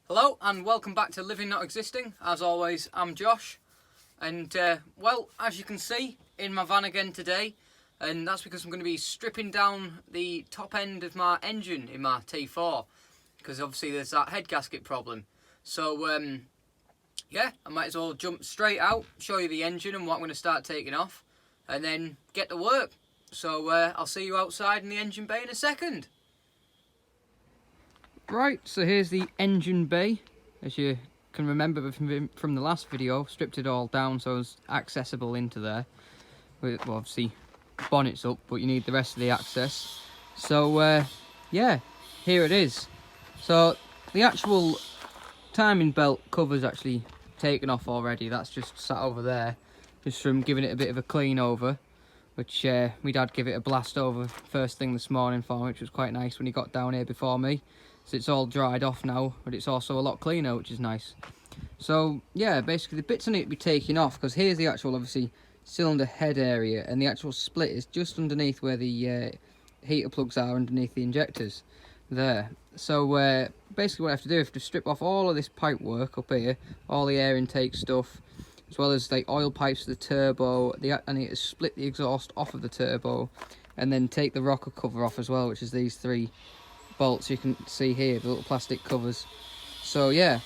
Hello and welcome back to Living Not Existing. As always, I'm Josh, and well, as you can see, in my van again today, and that's because I'm going to be stripping down the top end of my engine in my T4, because obviously there's that head gasket problem. So yeah, I might as well jump straight out, show you the engine and what I'm going to start taking off, and then get to work. So I'll see you outside in the engine bay in a second. Right, so here's the engine bay. As you can remember from the last video, stripped it all down so it's accessible into there. Well, obviously, bonnet's up, but you need the rest of the access. So, yeah, here it is. So, the actual timing belt cover's actually taken off already. That's just sat over there, just from giving it a bit of a clean over, which my dad gave it a blast over first thing this morning for me, which was quite nice when he got down here before me. So it's all dried off now, but it's also a lot cleaner, which is nice. So yeah, basically the bits I need to be taking off, because here's the actual, obviously, cylinder head area, and the actual split is just underneath where the heater plugs are, underneath the injectors there. So basically what I have to do is to strip off all of this pipe work up here, all the air intake stuff, as well as the oil pipes to the turbo. I need to split the exhaust off of the turbo, and then take the rocker cover off as well, which is these three bolts you can see here, the little plastic covers. So yeah,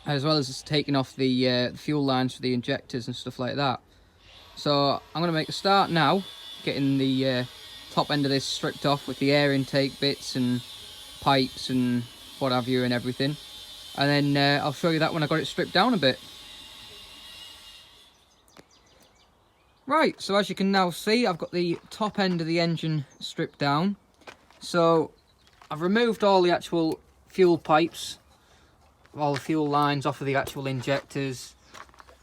as well as taking off the fuel lines for the injectors and stuff like that. So I'm going to make a start now, getting the top end of this stripped off with the air intake bits and pipes and what have you and everything, and then I'll show you that when I got it stripped down a bit. Right, so as you can now see, I've got the top end of the engine stripped down. So I've removed all the actual fuel pipes, all the fuel lines off of the actual injectors,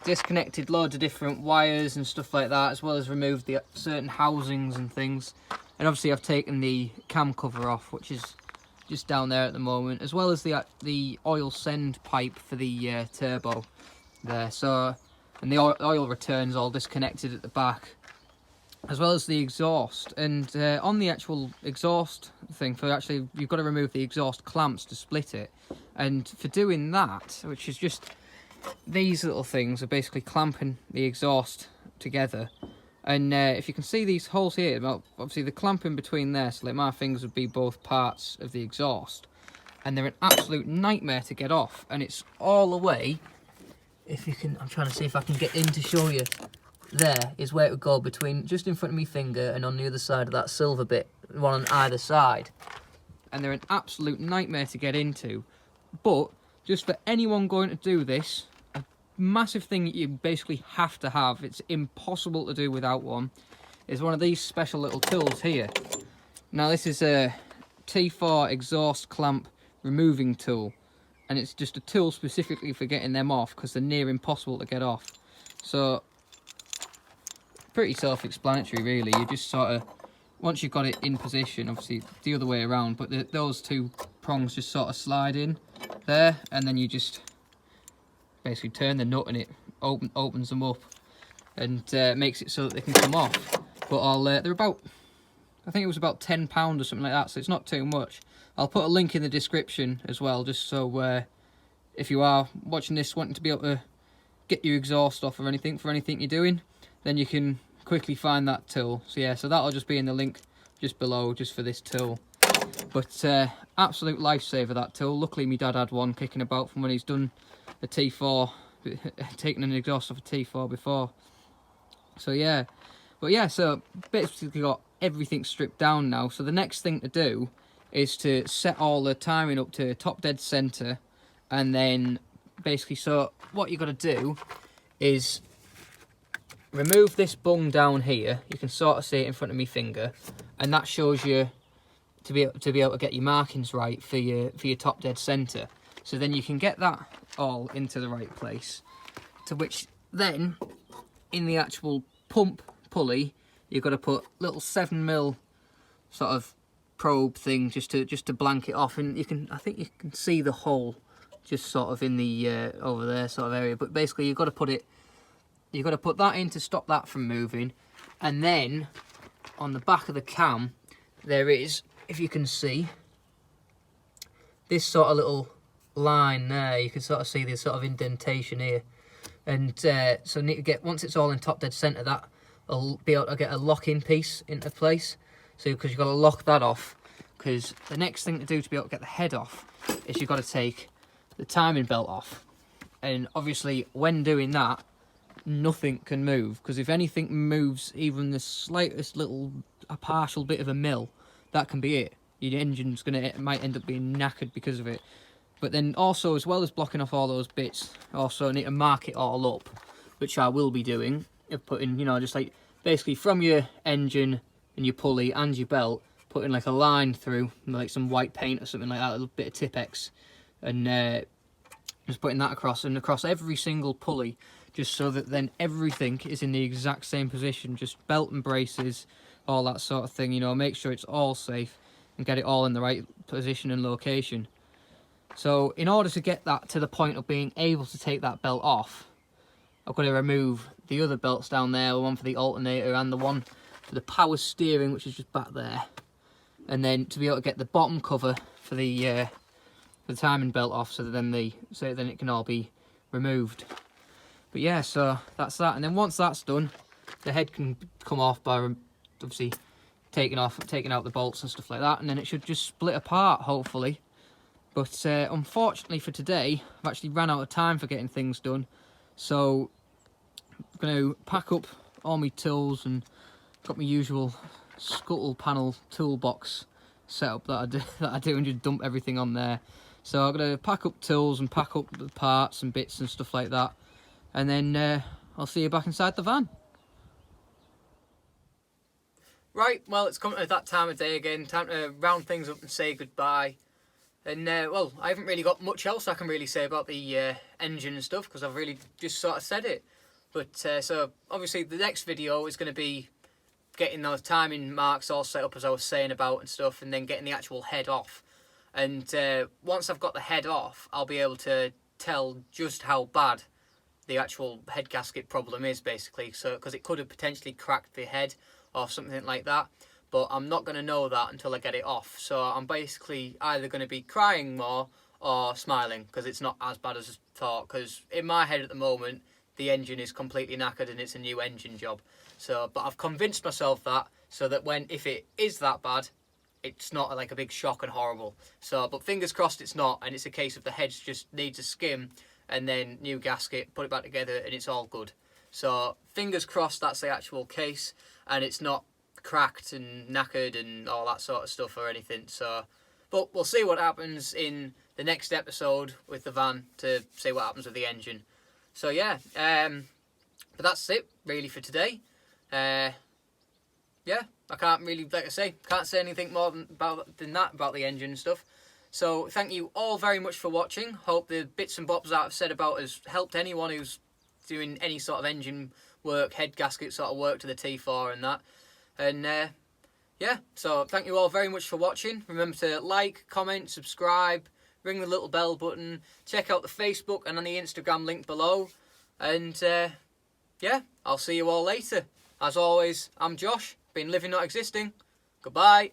disconnected loads of different wires and stuff like that, as well as removed the certain housings and things. And obviously I've taken the cam cover off, which is just down there at the moment, as well as the oil send pipe for the turbo there. So, and the oil returns all disconnected at the back, as well as the exhaust. And on the actual exhaust thing, you've got to remove the exhaust clamps to split it. And for doing that, which is just these little things, are basically clamping the exhaust together. And if you can see these holes here, well, obviously the clamping between there, so like my fingers would be both parts of the exhaust, and they're an absolute nightmare to get off. And it's all the way, if you can, I'm trying to see if I can get in to show you. There is where it would go, between just in front of my finger and on the other side of that silver bit, one on either side. And they're an absolute nightmare to get into. But just for anyone going to do this, a massive thing that you basically have to have, it's impossible to do without one, is one of these special little tools here. Now this is a T4 exhaust clamp removing tool, and it's just a tool specifically for getting them off, because they're near impossible to get off. So pretty self-explanatory really. You just sort of, once you've got it in position, obviously the other way around, but those two prongs just sort of slide in there, and then you just basically turn the nut and it opens them up and makes it so that they can come off. But they're about, I think it was about £10 or something like that, so it's not too much. I'll put a link in the description as well, just so if you are watching this wanting to be able to get your exhaust off or anything for anything you're doing, then you can quickly find that tool. So yeah, so that'll just be in the link just below, just for this tool. But absolute lifesaver, that tool. Luckily my dad had one kicking about from when he's done a T4, taken an exhaust off a T4 before. So yeah, but yeah, so basically got everything stripped down now. So the next thing to do is to set all the timing up to top dead center, and then basically, so what you've got to do is remove this bung down here. You can sort of see it in front of my finger, and that shows you to be able to get your markings right for your top dead center. So then you can get that all into the right place, to which then in the actual pump pulley you've got to put little 7mm sort of probe thing just to blank it off, and I think you can see the hole just sort of in the over there sort of area. But basically you've got to put that in to stop that from moving. And then on the back of the cam there is, if you can see, this sort of little line there. You can sort of see this sort of indentation here. And so need to get, once it's all in top dead centre, that will be able to get a locking piece into place. So because you've got to lock that off, because the next thing to do to be able to get the head off is you've got to take the timing belt off. And obviously when doing that, nothing can move, because if anything moves even the slightest little a partial bit of a mill, that can be it. Your engine's might end up being knackered because of it. But then also, as well as blocking off all those bits, also need to mark it all up, which I will be doing, of putting, you know, just like basically from your engine and your pulley and your belt, putting like a line through, like some white paint or something like that, a little bit of Tipp-Ex, and just putting that across, and across every single pulley, just so that then everything is in the exact same position, just belt and braces, all that sort of thing, you know, make sure it's all safe and get it all in the right position and location. So in order to get that to the point of being able to take that belt off, I've got to remove the other belts down there, the one for the alternator and the one for the power steering, which is just back there. And then to be able to get the bottom cover for the timing belt off, so that then it can all be removed. But yeah, so that's that. And then once that's done, the head can come off by obviously taking out the bolts and stuff like that, and then it should just split apart, hopefully. But unfortunately for today, I've actually ran out of time for getting things done. So I'm going to pack up all my tools, and got my usual scuttle panel toolbox set up that I do and just dump everything on there. So I'm going to pack up tools and pack up the parts and bits and stuff like that. And then I'll see you back inside the van. Right, well, it's come to that time of day again. Time to round things up and say goodbye. And, well, I haven't really got much else I can really say about the engine and stuff, because I've really just sort of said it. But, so, obviously, the next video is going to be getting those timing marks all set up, as I was saying about, and stuff, and then getting the actual head off. And once I've got the head off, I'll be able to tell just how bad the actual head gasket problem is, basically. So, because it could have potentially cracked the head or something like that. But I'm not going to know that until I get it off. So I'm basically either going to be crying more or smiling, because it's not as bad as I thought. Because in my head at the moment, the engine is completely knackered and it's a new engine job. So, but I've convinced myself that, so that if it is that bad, it's not like a big shock and horrible. So, but fingers crossed it's not, and it's a case of the head just needs a skim, and then new gasket, put it back together, and it's all good. So fingers crossed that's the actual case, and it's not cracked and knackered and all that sort of stuff or anything. So, but we'll see what happens in the next episode with the van, to see what happens with the engine. So yeah, but that's it really for today. Yeah, I can't really, like I say, can't say anything more than that about the engine and stuff. So thank you all very much for watching. Hope the bits and bobs that I've said about has helped anyone who's doing any sort of engine work, head gasket sort of work to the T4 and that. And yeah, so thank you all very much for watching. Remember to like, comment, subscribe, ring the little bell button, check out the Facebook and on the Instagram link below. And yeah, I'll see you all later. As always, I'm Josh, been living not existing. Goodbye.